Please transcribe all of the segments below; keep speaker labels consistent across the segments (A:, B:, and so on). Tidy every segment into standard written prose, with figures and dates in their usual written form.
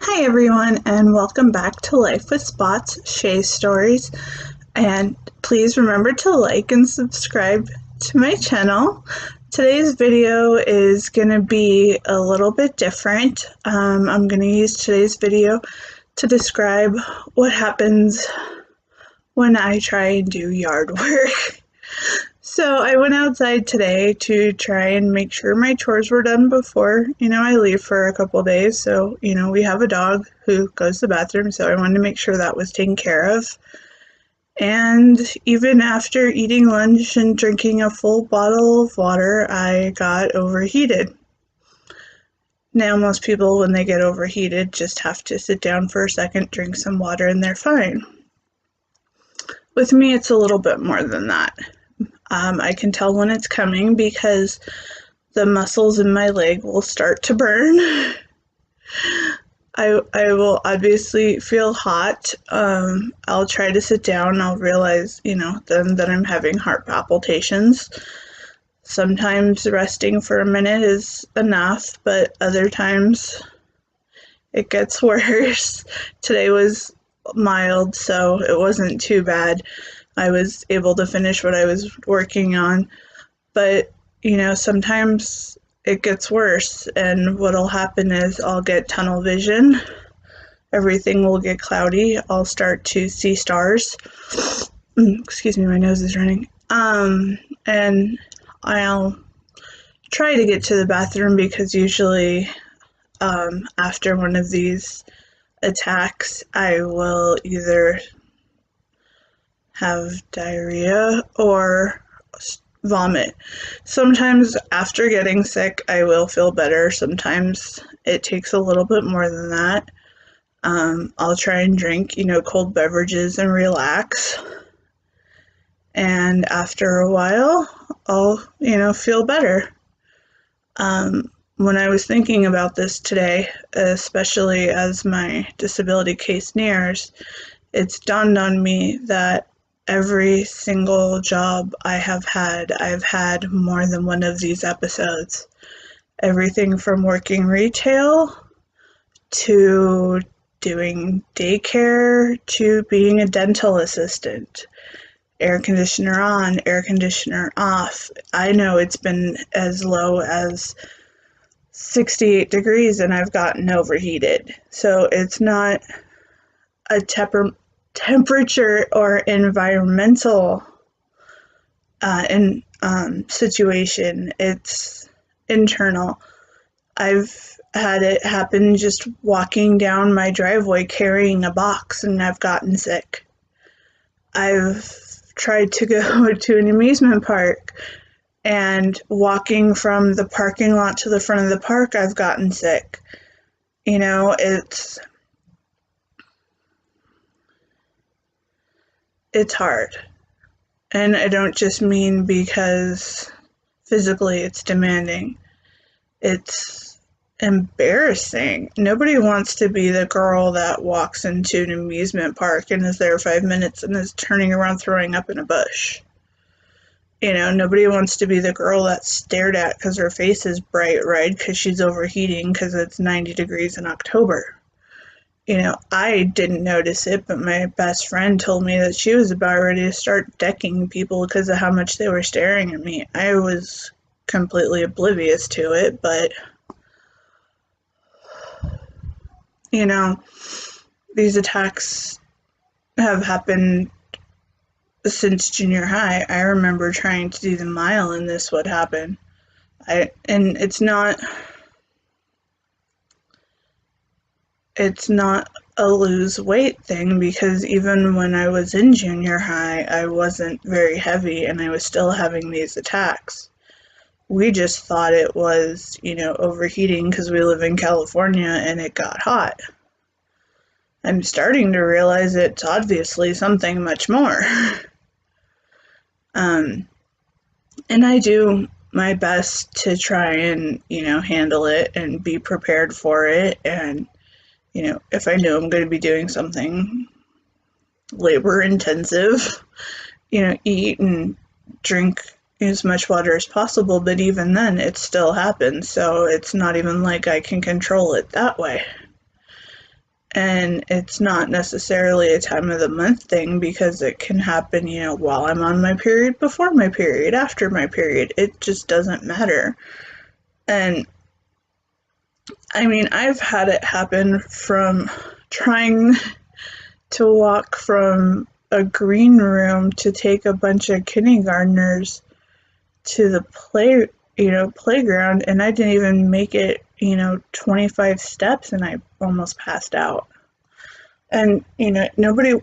A: Hi everyone, and welcome back to Life with Spots, Shay Stories. And please remember to like and subscribe to my channel. Today's video is going to be a little bit different. I'm going to use today's video to describe what happens when I try and do yard work. So I went outside today to try and make sure my chores were done before, I leave for a couple days. So, we have a dog who goes to the bathroom, so I wanted to make sure that was taken care of. And even after eating lunch and drinking a full bottle of water, I got overheated. Now, most people, when they get overheated, just have to sit down for a second, drink some water, and they're fine. With me, it's a little bit more than that. I can tell when it's coming because the muscles in my leg will start to burn. I will obviously feel hot. I'll try to sit down. I'll realize, then that I'm having heart palpitations. Sometimes resting for a minute is enough, but other times it gets worse. Today was mild, so it wasn't too bad. I was able to finish what I was working on, but sometimes it gets worse, and what'll happen is I'll get tunnel vision. Everything will get cloudy. I'll start to see stars. Excuse me, my nose is running. And I'll try to get to the bathroom because usually after one of these attacks, I will either have diarrhea or vomit. Sometimes after getting sick, I will feel better. Sometimes it takes a little bit more than that. I'll try and drink, cold beverages and relax. And after a while, I'll, feel better. When I was thinking about this today, especially as my disability case nears, it's dawned on me that every single job I've had more than one of these episodes. Everything from working retail to doing daycare to being a dental assistant. Air conditioner on, air conditioner off. I know it's been as low as 68 degrees and I've gotten overheated. So it's not a temperature or environmental situation. It's internal. I've had it happen just walking down my driveway carrying a box, and I've gotten sick. I've tried to go to an amusement park, and walking from the parking lot to the front of the park, I've gotten sick. It's hard. And I don't just mean because physically it's demanding. It's embarrassing. Nobody wants to be the girl that walks into an amusement park and is there 5 minutes and is turning around throwing up in a bush. Nobody wants to be the girl that's stared at because her face is bright red because she's overheating because it's 90 degrees in October. I didn't notice it, but my best friend told me that she was about ready to start decking people because of how much they were staring at me. I was completely oblivious to it, but, these attacks have happened since junior high. I remember trying to do the mile and this would happen. And it's not a lose weight thing because even when I was in junior high, I wasn't very heavy and I was still having these attacks. We just thought it was, overheating because we live in California and it got hot. I'm starting to realize it's obviously something much more. And I do my best to try and, handle it and be prepared for it. And if I know I'm going to be doing something labor intensive, eat and drink as much water as possible, but even then it still happens, so it's not even like I can control it that way. And it's not necessarily a time of the month thing, because it can happen, while I'm on my period, before my period, after my period. It just doesn't matter. And I mean, I've had it happen from trying to walk from a green room to take a bunch of kindergartners to the playground, and I didn't even make it, 25 steps, and I almost passed out. And, nobody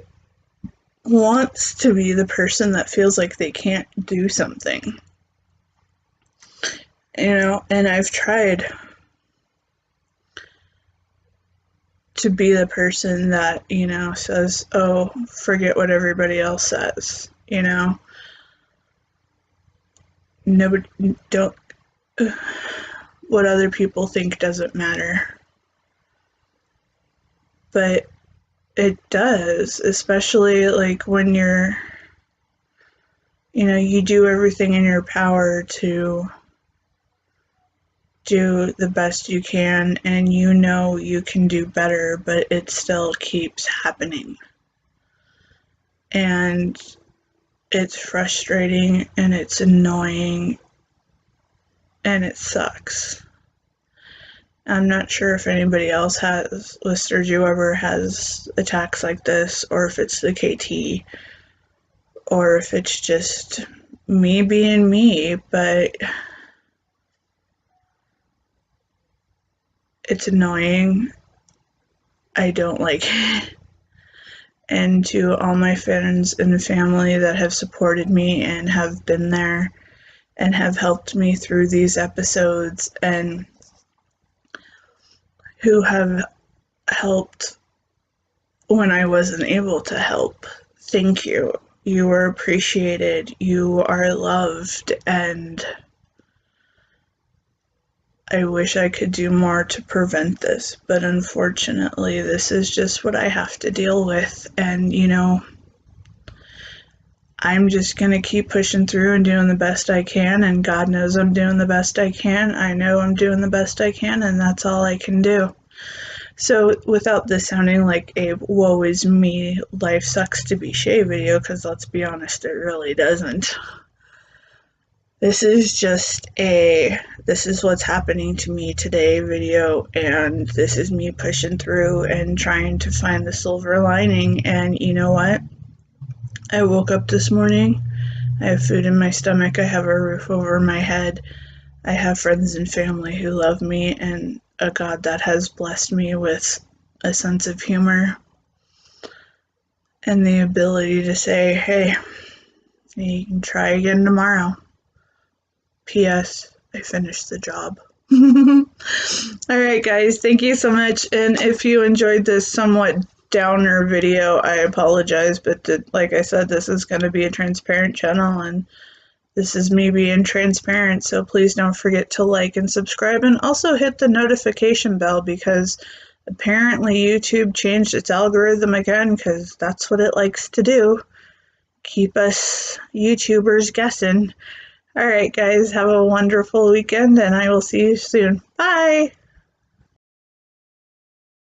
A: wants to be the person that feels like they can't do something, and I've tried to be the person that, says, oh, forget what everybody else says, nobody, don't, what other people think doesn't matter. But it does, especially like when you're, you do everything in your power to do the best you can, and you can do better, but it still keeps happening. And it's frustrating, and it's annoying, and it sucks. I'm not sure if anybody else has, listeners, you ever has attacks like this, or if it's the KT, or if it's just me being me, but it's annoying. I don't like it. And to all my friends and family that have supported me and have been there and have helped me through these episodes, and who have helped when I wasn't able to help, thank you. You are appreciated, you are loved, and I wish I could do more to prevent this, but unfortunately, this is just what I have to deal with. And, I'm just going to keep pushing through and doing the best I can, and God knows I'm doing the best I can. I know I'm doing the best I can, and that's all I can do. So, without this sounding like a woe is me, life sucks to be Shay video, because let's be honest, it really doesn't. This is just this is what's happening to me today video, and this is me pushing through and trying to find the silver lining. And you know what? I woke up this morning, I have food in my stomach, I have a roof over my head, I have friends and family who love me, and a God that has blessed me with a sense of humor and the ability to say, hey, you can try again tomorrow. P.S. I finished the job. Alright guys, thank you so much, and if you enjoyed this somewhat downer video, I apologize, but like I said, this is going to be a transparent channel, and this is me being transparent, so please don't forget to like and subscribe, and also hit the notification bell, because apparently YouTube changed its algorithm again, because that's what it likes to do. Keep us YouTubers guessing. Alright guys, have a wonderful weekend, and I will see you soon. Bye!